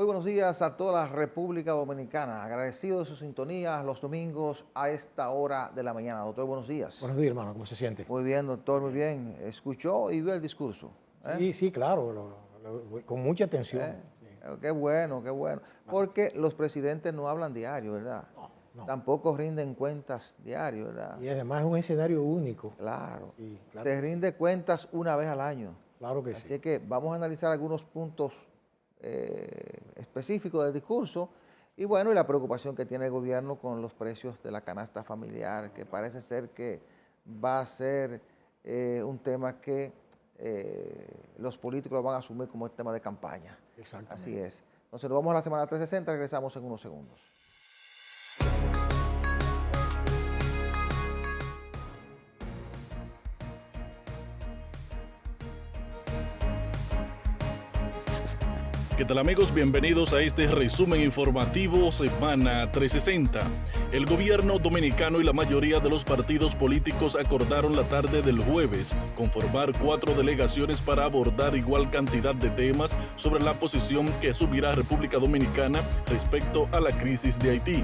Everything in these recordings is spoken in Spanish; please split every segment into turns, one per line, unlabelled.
Muy buenos días a toda la República Dominicana. Agradecido de su sintonía los domingos a esta hora de la mañana. Doctor, buenos días.
Buenos días, hermano. ¿Cómo se siente?
Muy bien, doctor, muy bien. ¿Escuchó y vio el discurso?
Sí, claro, con mucha atención. Sí.
Qué bueno, qué bueno. Porque los presidentes no hablan diario, ¿verdad?
No.
Tampoco rinden cuentas diario, ¿verdad?
Y además es un escenario único.
Claro.
Sí, claro.
Se rinde cuentas una vez al año.
Claro que sí.
Así que vamos a analizar algunos puntos específicos del discurso y bueno, y la preocupación que tiene el gobierno con los precios de la canasta familiar, que parece ser que va a ser un tema que los políticos lo van a asumir como el tema de campaña.
Exactamente.
Así es. Entonces nos vamos a la semana 360, regresamos en unos segundos.
¿Qué tal amigos? Bienvenidos a este resumen informativo Semana 360. El gobierno dominicano y la mayoría de los partidos políticos acordaron la tarde del jueves conformar 4 delegaciones para abordar igual cantidad de temas sobre la posición que asumirá República Dominicana respecto a la crisis de Haití.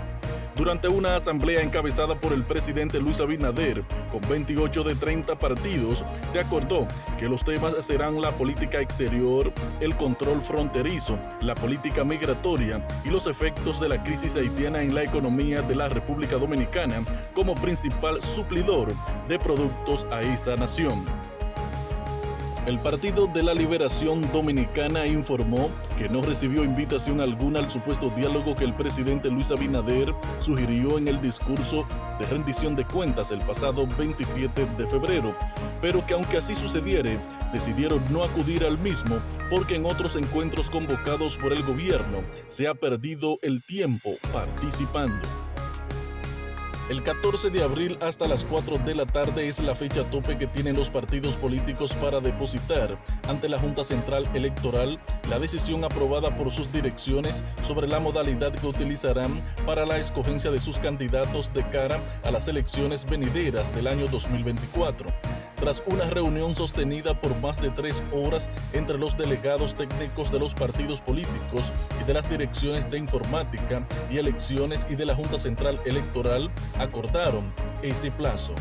Durante una asamblea encabezada por el presidente Luis Abinader, con 28 de 30 partidos, se acordó que los temas serán la política exterior, el control fronterizo, la política migratoria y los efectos de la crisis haitiana en la economía de la República Dominicana como principal suplidor de productos a esa nación. El Partido de la Liberación Dominicana informó que no recibió invitación alguna al supuesto diálogo que el presidente Luis Abinader sugirió en el discurso de rendición de cuentas el pasado 27 de febrero, pero que aunque así sucediere, decidieron no acudir al mismo porque en otros encuentros convocados por el gobierno se ha perdido el tiempo participando. El 14 de abril hasta las 4 de la tarde es la fecha tope que tienen los partidos políticos para depositar ante la Junta Central Electoral la decisión aprobada por sus direcciones sobre la modalidad que utilizarán para la escogencia de sus candidatos de cara a las elecciones venideras del año 2024. Tras una reunión sostenida por más de 3 horas entre los delegados técnicos de los partidos políticos y de las direcciones de informática y elecciones y de la Junta Central Electoral, acordaron ese plazo.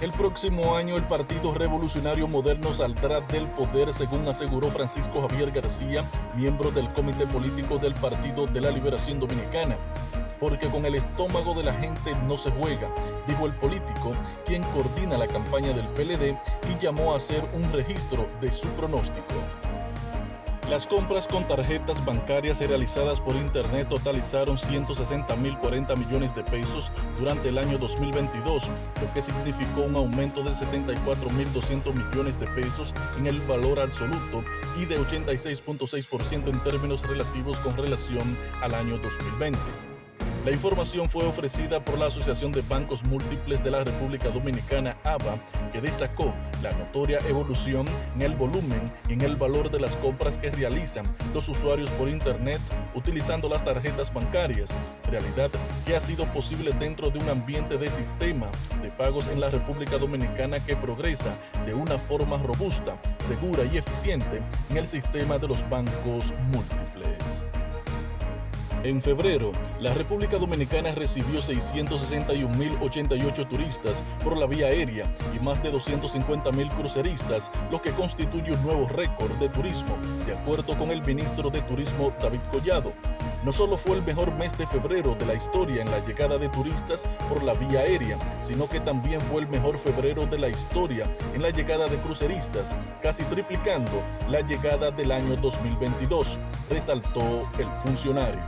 El próximo año el Partido Revolucionario Moderno saldrá del poder, según aseguró Francisco Javier García, miembro del Comité Político del Partido de la Liberación Dominicana. Porque con el estómago de la gente no se juega, dijo el político, quien coordina la campaña del PLD y llamó a hacer un registro de su pronóstico. Las compras con tarjetas bancarias realizadas por Internet totalizaron 160.040 millones de pesos durante el año 2022, lo que significó un aumento de 74.200 millones de pesos en el valor absoluto y de 86.6% en términos relativos con relación al año 2020. La información fue ofrecida por la Asociación de Bancos Múltiples de la República Dominicana, ABA, que destacó la notoria evolución en el volumen y en el valor de las compras que realizan los usuarios por Internet utilizando las tarjetas bancarias, realidad que ha sido posible dentro de un ambiente de sistema de pagos en la República Dominicana que progresa de una forma robusta, segura y eficiente en el sistema de los bancos múltiples. En febrero, la República Dominicana recibió 661.088 turistas por la vía aérea y más de 250.000 cruceristas, lo que constituye un nuevo récord de turismo, de acuerdo con el ministro de Turismo David Collado. No solo fue el mejor mes de febrero de la historia en la llegada de turistas por la vía aérea, sino que también fue el mejor febrero de la historia en la llegada de cruceristas, casi triplicando la llegada del año 2022, resaltó el funcionario.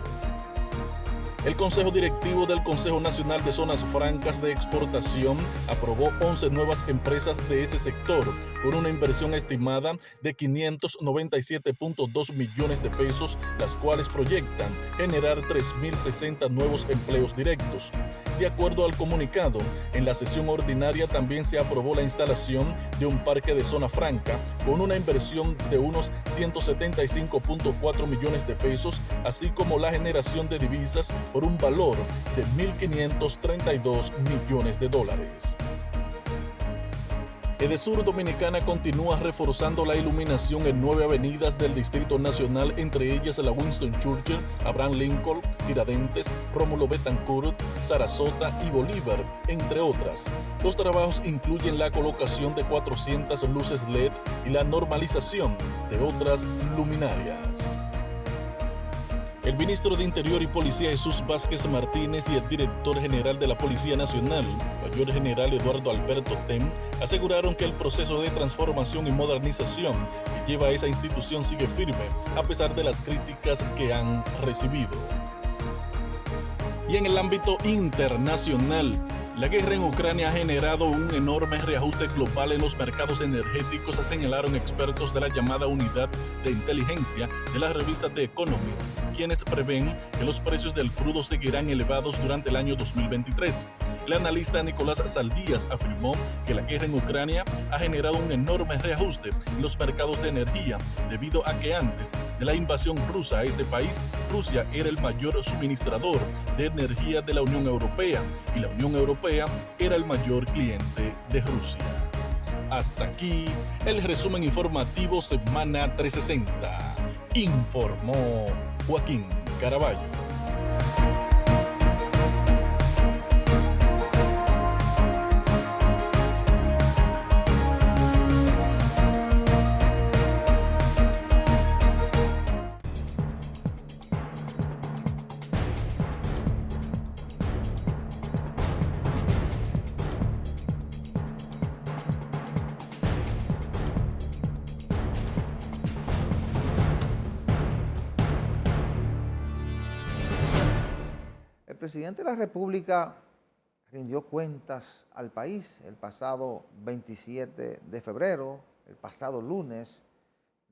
El Consejo Directivo del Consejo Nacional de Zonas Francas de Exportación aprobó 11 nuevas empresas de ese sector, con una inversión estimada de 597.2 millones de pesos, las cuales proyectan generar 3.060 nuevos empleos directos. De acuerdo al comunicado, en la sesión ordinaria también se aprobó la instalación de un parque de zona franca con una inversión de unos 175.4 millones de pesos, así como la generación de divisas por un valor de 1.532 millones de dólares. Edesur Dominicana continúa reforzando la iluminación en 9 avenidas del Distrito Nacional, entre ellas la Winston Churchill, Abraham Lincoln, Tiradentes, Rómulo Betancourt, Sarasota y Bolívar, entre otras. Los trabajos incluyen la colocación de 400 luces LED y la normalización de otras luminarias. El ministro de Interior y Policía Jesús Vázquez Martínez y el director general de la Policía Nacional, Mayor General Eduardo Alberto Tem, aseguraron que el proceso de transformación y modernización que lleva a esa institución sigue firme, a pesar de las críticas que han recibido. Y en el ámbito internacional, la guerra en Ucrania ha generado un enorme reajuste global en los mercados energéticos, señalaron expertos de la llamada unidad de inteligencia de la revista The Economist, quienes prevén que los precios del crudo seguirán elevados durante el año 2023. El analista Nicolás Saldías afirmó que la guerra en Ucrania ha generado un enorme reajuste en los mercados de energía, debido a que antes de la invasión rusa a ese país, Rusia era el mayor suministrador de energía de la Unión Europea y la Unión Europea era el mayor cliente de Rusia. Hasta aquí el resumen informativo Semana 360. Informó Joaquín Caraballo.
El presidente de la República rindió cuentas al país el pasado 27 de febrero, el pasado lunes,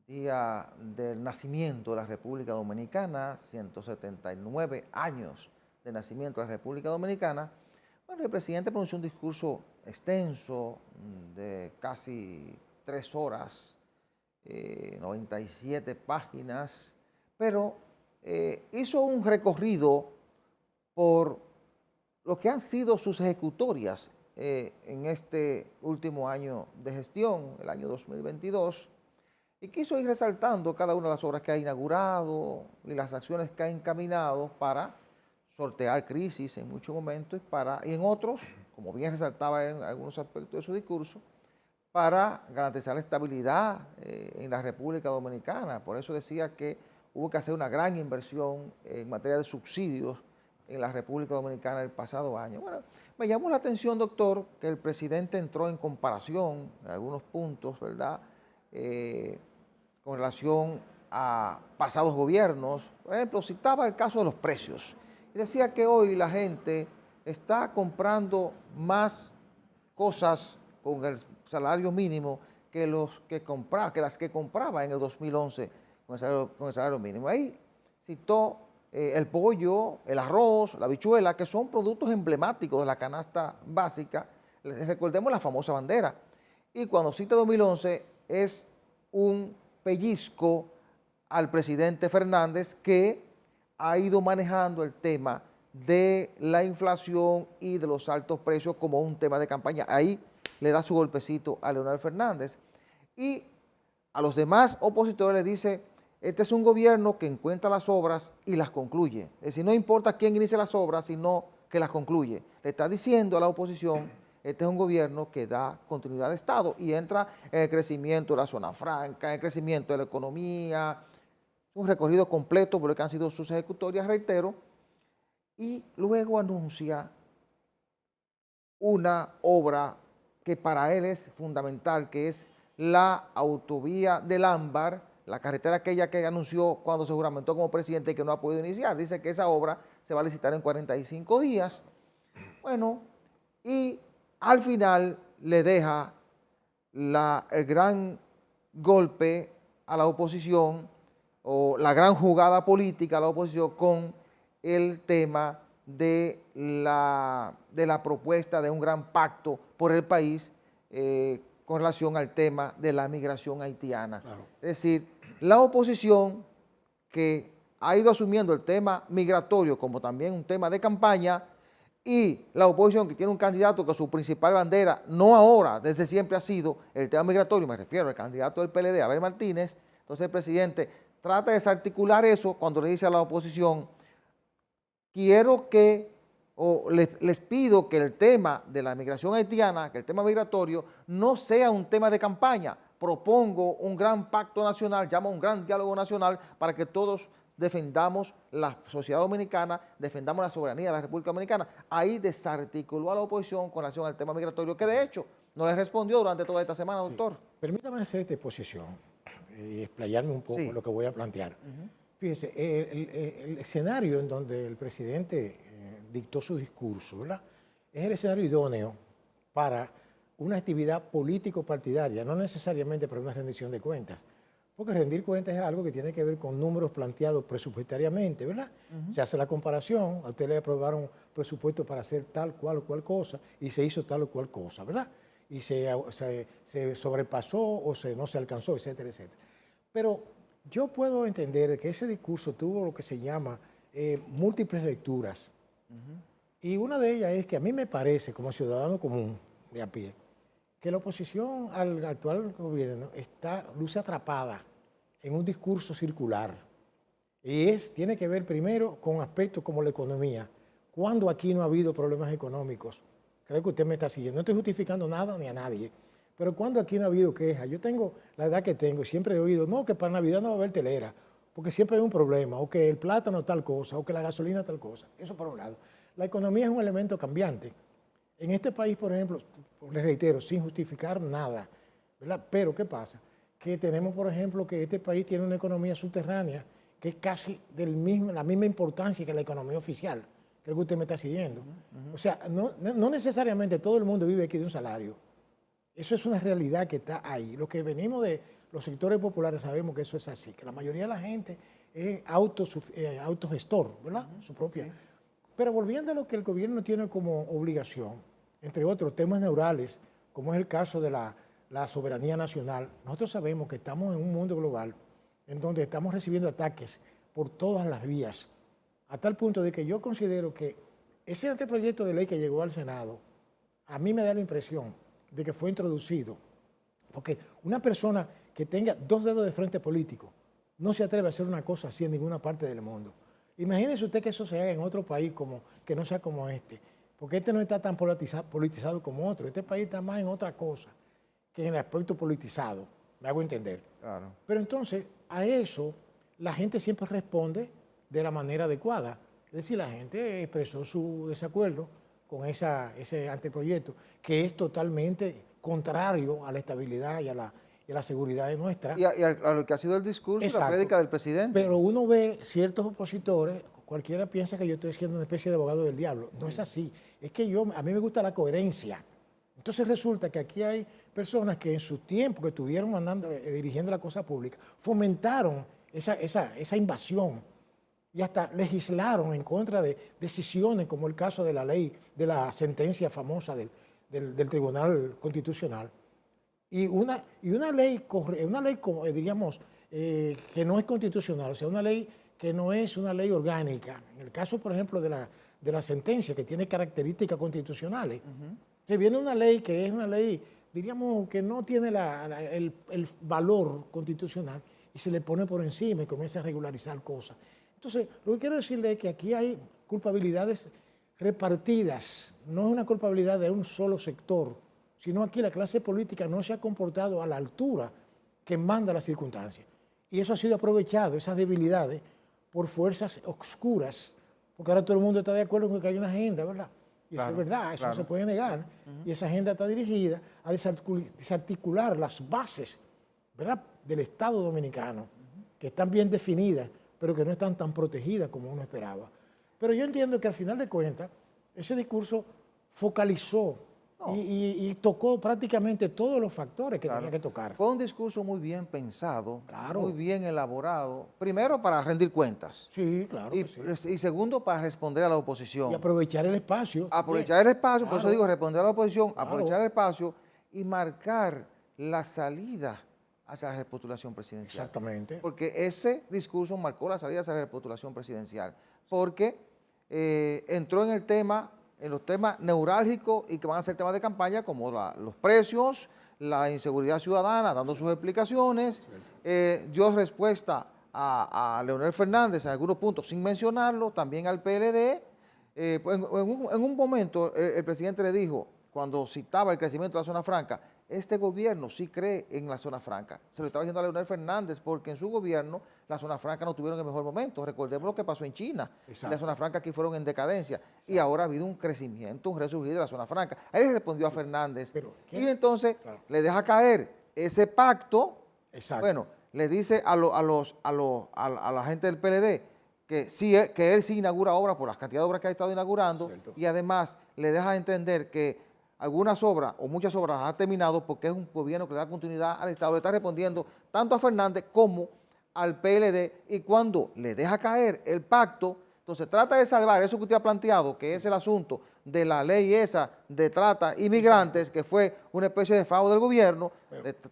día del nacimiento de la República Dominicana, 179 años de nacimiento de la República Dominicana. Bueno, el presidente pronunció un discurso extenso de casi 3 horas, 97 páginas, pero hizo un recorrido por lo que han sido sus ejecutorias en este último año de gestión, el año 2022, y quiso ir resaltando cada una de las obras que ha inaugurado y las acciones que ha encaminado para sortear crisis en muchos momentos y en otros, como bien resaltaba en algunos aspectos de su discurso, para garantizar la estabilidad en la República Dominicana. Por eso decía que hubo que hacer una gran inversión en materia de subsidios en la República Dominicana el pasado año. Bueno, me llamó la atención, doctor, que el presidente entró en comparación en algunos puntos, ¿verdad?, con relación a pasados gobiernos. Por ejemplo, citaba el caso de los precios. Y decía que hoy la gente está comprando más cosas con el salario mínimo que las que compraba en el 2011 con el salario mínimo. Ahí citó el pollo, el arroz, la habichuela, que son productos emblemáticos de la canasta básica. Recordemos la famosa bandera. Y cuando cita 2011 es un pellizco al presidente Fernández, que ha ido manejando el tema de la inflación y de los altos precios como un tema de campaña. Ahí le da su golpecito a Leonel Fernández. Y a los demás opositores le dice: este es un gobierno que encuentra las obras y las concluye. Es decir, no importa quién inicie las obras, sino que las concluye. Le está diciendo a la oposición: este es un gobierno que da continuidad de Estado y entra en el crecimiento de la zona franca, en el crecimiento de la economía. Un recorrido completo por lo que han sido sus ejecutorias, reitero, y luego anuncia una obra que para él es fundamental, que es la autovía del Ámbar, la carretera aquella que anunció cuando se juramentó como presidente y que no ha podido iniciar. Dice que esa obra se va a licitar en 45 días. Bueno, y al final le deja el gran golpe a la oposición, o la gran jugada política a la oposición, con el tema de la propuesta de un gran pacto por el país con relación al tema de la migración haitiana. Claro. Es decir, la oposición, que ha ido asumiendo el tema migratorio como también un tema de campaña, y la oposición que tiene un candidato que su principal bandera, no ahora, desde siempre ha sido el tema migratorio, me refiero al candidato del PLD, Abel Martínez, entonces el presidente trata de desarticular eso cuando le dice a la oposición, quiero que, o les pido que el tema de la migración haitiana, que el tema migratorio, no sea un tema de campaña. Propongo un gran pacto nacional, llamo a un gran diálogo nacional para que todos defendamos la sociedad dominicana, defendamos la soberanía de la República Dominicana. Ahí desarticuló a la oposición con relación al tema migratorio, que de hecho no le respondió durante toda esta semana, doctor.
Sí. Permítame hacer esta exposición y explayarme un poco lo que voy a plantear. Fíjese, el escenario en donde el presidente dictó su discurso, ¿verdad?, es el escenario idóneo para una actividad político-partidaria, no necesariamente para una rendición de cuentas, porque rendir cuentas es algo que tiene que ver con números planteados presupuestariamente, ¿verdad? Se hace la comparación, a usted le aprobaron presupuesto para hacer tal cual o cual cosa y se hizo tal o cual cosa, ¿verdad? Y se sobrepasó o no se alcanzó, etcétera, etcétera. Pero yo puedo entender que ese discurso tuvo lo que se llama múltiples lecturas. Y una de ellas es que a mí me parece, como ciudadano común de a pie, que la oposición al actual gobierno luce atrapada en un discurso circular. Y tiene que ver primero con aspectos como la economía. ¿Cuándo aquí no ha habido problemas económicos? Creo que usted me está siguiendo. No estoy justificando nada ni a nadie. Pero ¿cuándo aquí no ha habido quejas? Yo tengo la edad que tengo, siempre he oído, no, que para Navidad no va a haber telera, porque siempre hay un problema, o que el plátano tal cosa, o que la gasolina tal cosa. Eso por un lado. La economía es un elemento cambiante. En este país, por ejemplo, les reitero, sin justificar nada, ¿verdad? Pero ¿qué pasa? Que tenemos, por ejemplo, que este país tiene una economía subterránea que es casi la misma importancia que la economía oficial. Creo que usted me está siguiendo. O sea, no necesariamente todo el mundo vive aquí de un salario. Eso es una realidad que está ahí. Los que venimos de los sectores populares sabemos que eso es así, que la mayoría de la gente es autogestor, ¿verdad? Su propia. Sí. Pero volviendo a lo que el gobierno tiene como obligación, entre otros temas neurales, como es el caso de la soberanía nacional, nosotros sabemos que estamos en un mundo global en donde estamos recibiendo ataques por todas las vías, a tal punto de que yo considero que ese anteproyecto de ley que llegó al Senado, a mí me da la impresión de que fue introducido, porque una persona que tenga 2 dedos de frente político no se atreve a hacer una cosa así en ninguna parte del mundo. Imagínese usted que eso se haga en otro país que no sea como este, porque este no está tan politizado como otro. Este país está más en otra cosa que en el aspecto politizado, me hago entender. Claro. Pero entonces, a eso, la gente siempre responde de la manera adecuada. Es decir, la gente expresó su desacuerdo con ese anteproyecto, que es totalmente contrario a la estabilidad y a la seguridad de nuestra.
Y a lo que ha sido el discurso y la prédica del presidente.
Pero uno ve ciertos opositores, cualquiera piensa que yo estoy siendo una especie de abogado del diablo. No es así. Es que a mí me gusta la coherencia. Entonces resulta que aquí hay personas que en su tiempo que estuvieron dirigiendo la cosa pública, fomentaron esa invasión y hasta legislaron en contra de decisiones como el caso de la ley, de la sentencia famosa del Tribunal Constitucional. Y una ley diríamos, que no es constitucional, o sea, una ley que no es una ley orgánica. En el caso, por ejemplo, de la sentencia, que tiene características constitucionales, se viene una ley que es una ley, diríamos, que no tiene el valor constitucional y se le pone por encima y comienza a regularizar cosas. Entonces, lo que quiero decirle es que aquí hay culpabilidades repartidas, no es una culpabilidad de un solo sector, sino aquí la clase política no se ha comportado a la altura que manda las circunstancias. Y eso ha sido aprovechado, esas debilidades, por fuerzas oscuras, porque ahora todo el mundo está de acuerdo con que hay una agenda, ¿verdad? Y claro, eso es verdad, eso no se puede negar. Y esa agenda está dirigida a desarticular las bases, ¿verdad?, del Estado dominicano, que están bien definidas, pero que no están tan protegidas como uno esperaba. Pero yo entiendo que al final de cuentas, ese discurso focalizó y tocó prácticamente todos los factores que tenía que tocar.
Fue un discurso muy bien pensado, muy bien elaborado. Primero, para rendir cuentas.
Sí, claro.
Y segundo, para responder a la oposición.
Y aprovechar el espacio.
Aprovechar el espacio, por eso digo, responder a la oposición, aprovechar el espacio y marcar la salida hacia la repostulación presidencial.
Exactamente.
Porque ese discurso marcó la salida hacia la repostulación presidencial. Porque entró en el tema en los temas neurálgicos y que van a ser temas de campaña, como los precios, la inseguridad ciudadana, dando sus explicaciones, dio respuesta a Leonel Fernández en algunos puntos sin mencionarlo, también al PLD. Pues en un momento el presidente le dijo, cuando citaba el crecimiento de la zona franca, este gobierno sí cree en la zona franca. Se lo estaba diciendo a Leonel Fernández porque en su gobierno la zona franca no tuvieron el mejor momento. Recordemos lo que pasó en China. La zona franca aquí fueron en decadencia. Exacto. Y ahora ha habido un crecimiento, un resurgir de la zona franca. Ahí le respondió a Fernández. Y entonces le deja caer ese pacto. Exacto. Bueno, le dice a la gente del PLD que, sí, que él sí inaugura obras por las cantidades de obras que ha estado inaugurando. Cierto. Y además le deja entender que algunas obras o muchas obras las ha terminado porque es un gobierno que le da continuidad al Estado. Le está respondiendo tanto a Fernández como al PLD, y cuando le deja caer el pacto, entonces trata de salvar eso que usted ha planteado, que es el asunto de la ley esa de trata inmigrantes, que fue una especie de fraude del gobierno,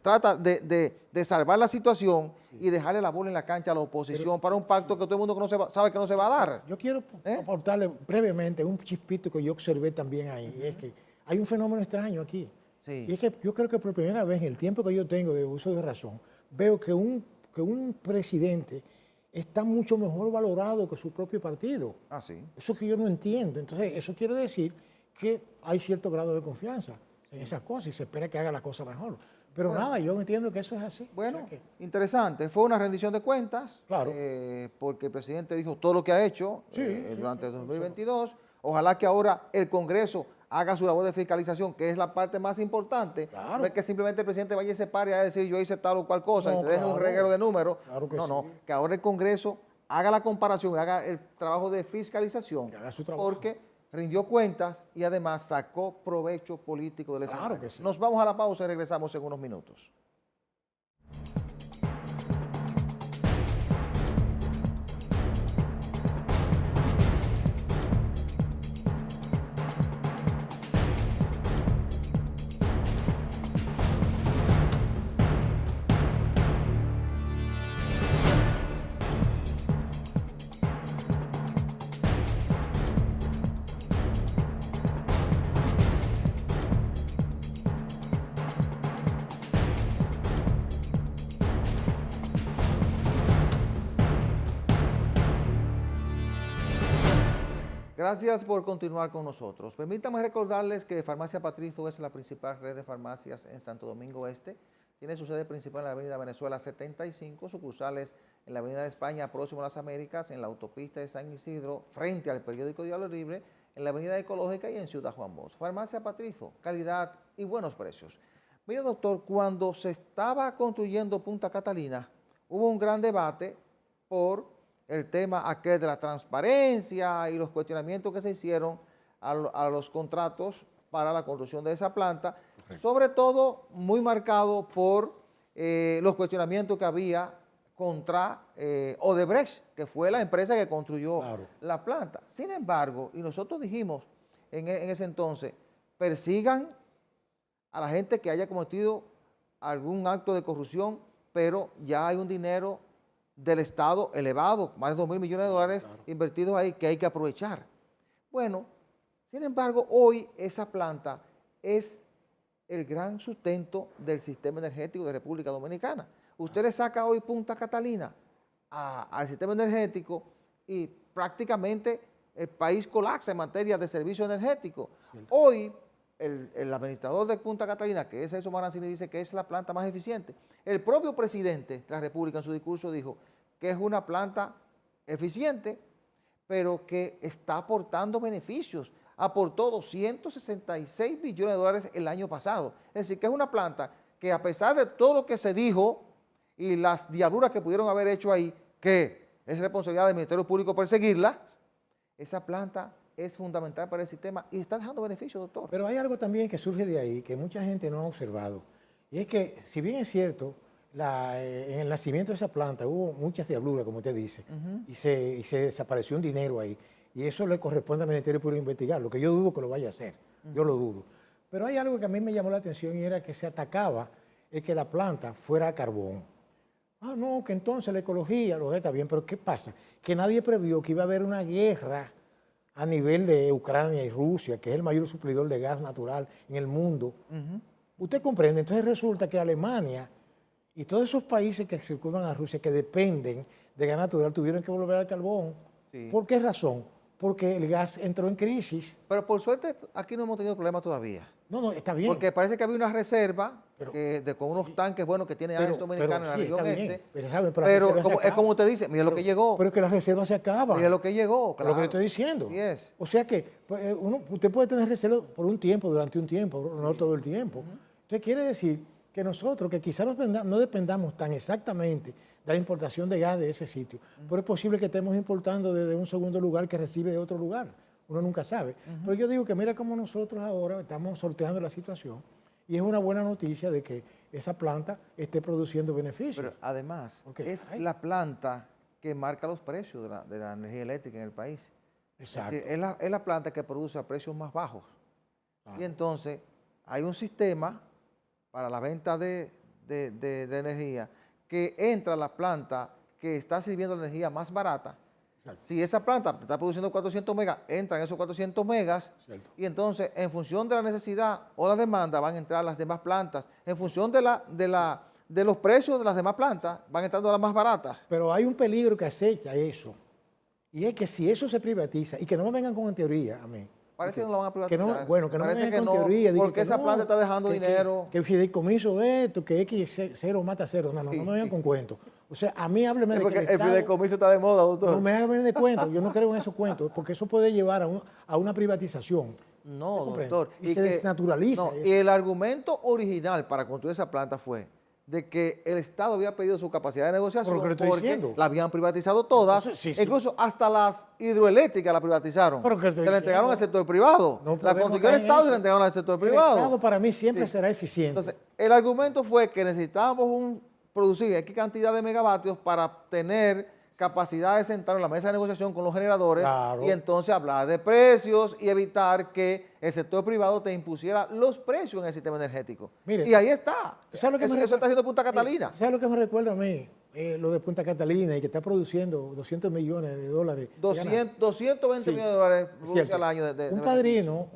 trata de salvar la situación y dejarle la bola en la cancha a la oposición para un pacto que todo el mundo sabe que no se va a dar.
Yo quiero aportarle brevemente un chispito que yo observé también ahí, es que hay un fenómeno extraño aquí. Sí. Y es que yo creo que por primera vez en el tiempo que yo tengo de uso de razón, veo que un presidente está mucho mejor valorado que su propio partido.
Ah, sí.
Eso que yo no entiendo. Entonces, eso quiere decir que hay cierto grado de confianza en esas cosas y se espera que haga la cosa mejor. Pero bueno, nada, yo entiendo que eso es así.
Bueno, o sea interesante. Fue una rendición de cuentas.
Claro.
Porque el presidente dijo todo lo que ha hecho durante el 2022. Ojalá que ahora el Congreso haga su labor de fiscalización, que es la parte más importante. Claro. No es que simplemente el presidente vaya y se pare a decir yo hice tal o cual cosa y te deje un reguero de números. Claro que no, que ahora el Congreso haga la comparación, haga el trabajo de fiscalización, que haga su trabajo. Porque rindió cuentas y además sacó provecho político del escenario. Claro que sí. Nos vamos a la pausa y regresamos en unos minutos. Gracias por continuar con nosotros. Permítanme recordarles que Farmacia Patricio es la principal red de farmacias en Santo Domingo Este. Tiene su sede principal en la avenida Venezuela 75, sucursales en la avenida de España, próximo a las Américas, en la autopista de San Isidro, frente al periódico Diario Libre, en la avenida Ecológica y en Ciudad Juan Bosch. Farmacia Patricio, calidad y buenos precios. Mire, doctor, cuando se estaba construyendo Punta Catalina, hubo un gran debate por el tema aquel de la transparencia y los cuestionamientos que se hicieron a los contratos para la construcción de esa planta, sobre todo muy marcado por los cuestionamientos que había contra Odebrecht, que fue la empresa que construyó la planta. Sin embargo, y nosotros dijimos en ese entonces, persigan a la gente que haya cometido algún acto de corrupción, pero ya hay un dinero del Estado elevado, más de 2.000 millones de dólares invertidos ahí, que hay que aprovechar. Bueno, sin embargo, hoy esa planta es el gran sustento del sistema energético de República Dominicana. Usted le saca hoy Punta Catalina al sistema energético y prácticamente el país colapsa en materia de servicio energético. Hoy, el administrador de Punta Catalina, que es Celso Marancini, dice que es la planta más eficiente. El propio presidente de la República en su discurso dijo que es una planta eficiente, pero que está aportando beneficios. Aportó 266 billones de dólares el año pasado. Es decir, que es una planta que a pesar de todo lo que se dijo y las diabluras que pudieron haber hecho ahí, que es responsabilidad del Ministerio Público perseguirla, esa planta es fundamental para el sistema y está dejando beneficios, doctor.
Pero hay algo también que surge de ahí que mucha gente no ha observado. Y es que, si bien es cierto, en el nacimiento de esa planta hubo muchas diabluras, como usted dice, y se desapareció un dinero ahí. Y eso le corresponde al Ministerio Público investigar, lo que yo dudo que lo vaya a hacer. Yo lo dudo. Pero hay algo que a mí me llamó la atención y era que se atacaba el que la planta fuera a carbón. Ah, no, que entonces la ecología, lo está bien, pero ¿qué pasa? Que nadie previó que iba a haber una guerra a nivel de Ucrania y Rusia, que es el mayor suplidor de gas natural en el mundo. Usted comprende, entonces resulta que Alemania y todos esos países que circundan a Rusia, que dependen de gas natural, tuvieron que volver al carbón.
Sí.
¿Por qué razón? Porque el gas entró en crisis.
Pero por suerte aquí no hemos tenido problemas todavía.
No, está bien.
Porque parece que había una reserva
Pero-
con unos tanques buenos que tiene Ares Dominicana en la
sí,
región
está bien,
este.
pero, ¿sabe? Pero la
Pero
reserva se
es como
acaba.
usted dice, mira lo que llegó.
Pero que las reservas se acaban.
Mira lo que llegó,
Es
claro.
lo que le estoy diciendo.
Así es.
O sea que pues, usted puede tener reservas por un tiempo, durante un tiempo, no todo el tiempo. Entonces quiere decir que nosotros, que quizás no dependamos tan exactamente de la importación de gas de ese sitio, pero es posible que estemos importando desde un segundo lugar que recibe de otro lugar. Uno nunca sabe. Pero yo digo que mira cómo nosotros ahora estamos sorteando la situación y es una buena noticia de que esa planta esté produciendo beneficios.
Pero además,
Porque
es
hay-
la planta que marca los precios de la energía eléctrica en el país.
Exacto.
Es decir, es la planta que produce a precios más bajos.
Claro.
Y entonces hay un sistema para la venta de energía que entra a la planta que está sirviendo la energía más barata.
Exacto.
Si esa planta te está produciendo 400 megas, entran esos 400 megas
Cierto.
y entonces en función de la necesidad o la demanda van a entrar las demás plantas. En función de los precios de las demás plantas van entrando las más baratas.
Pero hay un peligro que acecha eso. Y es que si eso se privatiza, y que no me vengan con teoría a mí.
Parece que no lo van a
Que
privatizar.
no, bueno, que no me
Parece
vengan
que
con
no,
teoría. diga
porque esa
no,
planta está dejando
que-
dinero.
Que el fideicomiso esto, que X cero mata cero. No, no me vengan con cuentos. O sea, a mí hábleme
Sí,
de
porque
que
el
Estado-
fideicomiso está de moda, doctor.
No me hablen de cuentos, yo no creo en esos cuentos, porque eso puede llevar a una privatización.
No,
¿Me comprende?
doctor.
Y se desnaturaliza
no,
eso.
y el argumento original para construir esa planta fue de que el Estado había pedido su capacidad de negociación
Pero que le estoy
porque
diciendo.
la habían privatizado todas,
Entonces, sí, sí.
incluso hasta las hidroeléctricas la privatizaron.
Pero que le estoy
Se la entregaron al
diciendo.
sector privado.
No
La
podemos
construyó el
caer en
Estado y se
eso.
la entregaron al sector
El
privado.
Estado para mí siempre
Sí.
será eficiente.
Entonces, el argumento fue que necesitábamos producir X cantidad de megavatios para tener capacidad de sentar en la mesa de negociación con los generadores
Claro.
y entonces hablar de precios y evitar que el sector privado te impusiera los precios en el sistema energético.
Mire,
y ahí está.
¿Sabe lo que
Eso,
me
eso está
recuerda?
haciendo Punta Catalina.
¿Sabes lo que me recuerda a mí? Lo de Punta Catalina y que está produciendo 200 millones de dólares.
220
Sí,
millones de dólares
es
produce
cierto.
al año de
un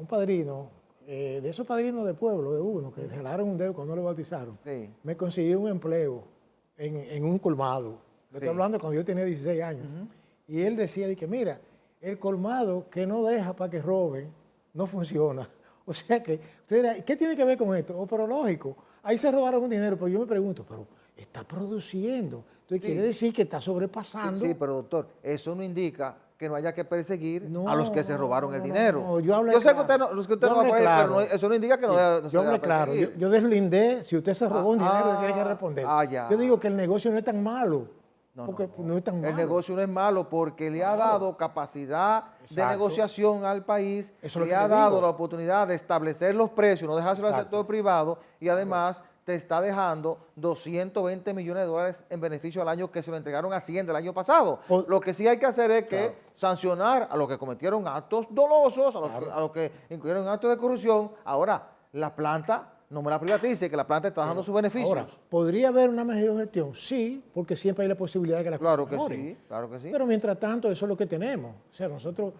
padrino, de esos padrinos de pueblo, de uno, que jalaron un dedo cuando lo bautizaron,
Sí.
me consiguió un empleo en un colmado. Le
Sí.
estoy hablando cuando yo tenía 16 años. Y él decía, de que mira, el colmado que no deja para que roben, no funciona. O sea que, ustedes, ¿qué tiene que ver con esto? Oh, pero lógico, ahí se robaron un dinero, pero yo me pregunto, pero está produciendo. Entonces
Sí.
quiere decir que está
Sí,
sobrepasando.
sí, pero doctor, eso no indica que no haya que perseguir
No,
a los que se robaron el
no, no,
dinero.
no, yo hablé
sé que
claro.
usted no, que usted
Yo
no va
hablé
por ahí,
claro.
pero eso no indica que no
Sí,
debe
yo hablé claro, yo deslindé, si usted se robó un dinero, le tiene que responder.
ya.
Yo digo que el negocio no es tan malo,
No,
porque
no,
no es tan malo.
El negocio no es malo porque le ha dado capacidad de
Exacto.
negociación al país,
Eso es lo
le
que
ha
te
dado
digo.
la oportunidad de establecer los precios, no dejárselo al
Exacto.
sector privado y además te está dejando 220 millones de dólares en beneficio al año que se lo entregaron a Hacienda el año pasado.
Por-
Lo que sí hay que hacer es que
Claro.
sancionar a los que cometieron actos dolosos, a los que incurrieron actos de corrupción. Ahora, la planta no me la privatice, que la planta está dando sus beneficios.
Ahora, ¿podría haber una mejor gestión? Sí, porque siempre hay la posibilidad de que las
Claro
cosas
que
mejoren.
sí, claro que sí.
Pero mientras tanto, eso es lo que tenemos. O sea, nosotros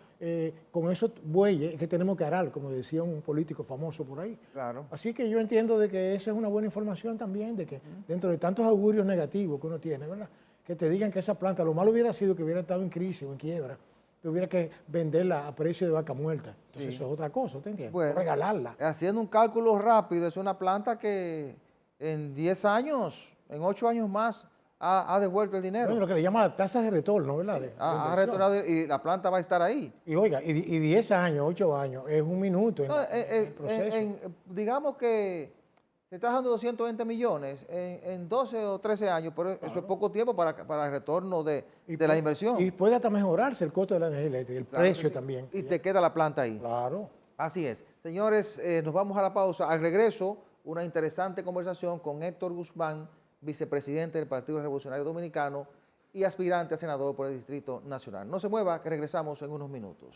con esos bueyes que tenemos que arar, como decía un político famoso por ahí.
Claro.
Así que yo entiendo de que esa es una buena información también, de que dentro de tantos augurios negativos que uno tiene, ¿verdad? Que te digan que esa planta, lo malo hubiera sido que hubiera estado en crisis o en quiebra, tuviera que venderla a precio de vaca muerta. Entonces eso es otra cosa, ¿te entiendes?
Bueno,
O regalarla.
Haciendo un cálculo rápido, es una planta que en 10 años, en 8 años más, ha devuelto el dinero.
Bueno, lo que le llama la tasa de retorno, ¿verdad? De
Ha
inversión.
retornado y la planta va a estar ahí.
Y oiga, y 10 años, 8 años, es un minuto en,
No,
en el proceso.
digamos que se está dando 220 millones en 12 o 13 años, pero eso es poco tiempo para el retorno de la
puede-
inversión.
Y puede hasta mejorarse el costo de la energía eléctrica, el
Claro que
precio
sí.
también.
Y te queda la planta ahí.
Claro.
Así es. Señores, nos vamos a la pausa. Al regreso, una interesante conversación con Héctor Guzmán, vicepresidente del Partido Revolucionario Dominicano y aspirante a senador por el Distrito Nacional. No se mueva, que regresamos en unos minutos.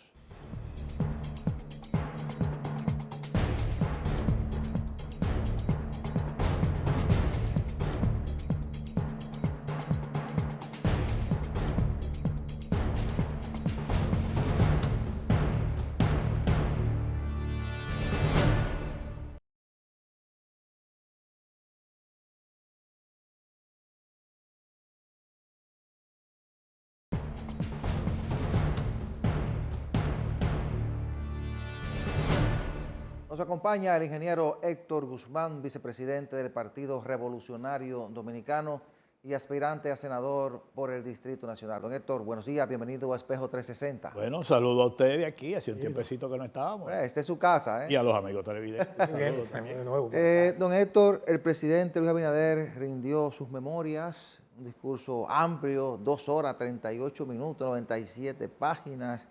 Nos acompaña el ingeniero Héctor Guzmán, vicepresidente del Partido Revolucionario Dominicano y aspirante a senador por el Distrito Nacional. Don Héctor, buenos días, bienvenido a Espejo 360.
Bueno, saludo a ustedes de aquí, hace un tiempecito que no estábamos.
Esta es su casa, ¿eh?
Y a los amigos televidentes.
De nuevo.
Don Héctor, el presidente Luis Abinader rindió sus memorias, un discurso amplio, 2 horas, 38 minutos, 97 páginas.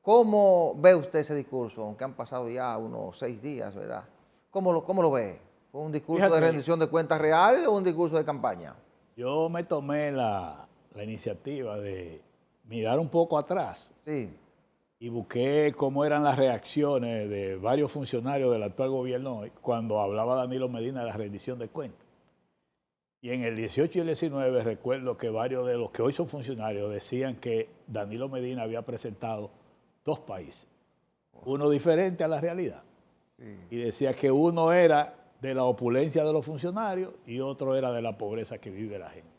¿Cómo ve usted ese discurso? Aunque han pasado ya unos 6 días, ¿verdad? ¿Cómo lo ve? ¿Fue un discurso de rendición de cuentas real o un discurso de campaña?
Yo me tomé la iniciativa de mirar un poco atrás.
Sí.
Y busqué cómo eran las reacciones de varios funcionarios del actual gobierno cuando hablaba Danilo Medina de la rendición de cuentas. Y en el 18 y el 19 recuerdo que varios de los que hoy son funcionarios decían que Danilo Medina había presentado 2 países, uno diferente a la realidad. Sí. Y decía que uno era de la opulencia de los funcionarios y otro era de la pobreza que vive la gente.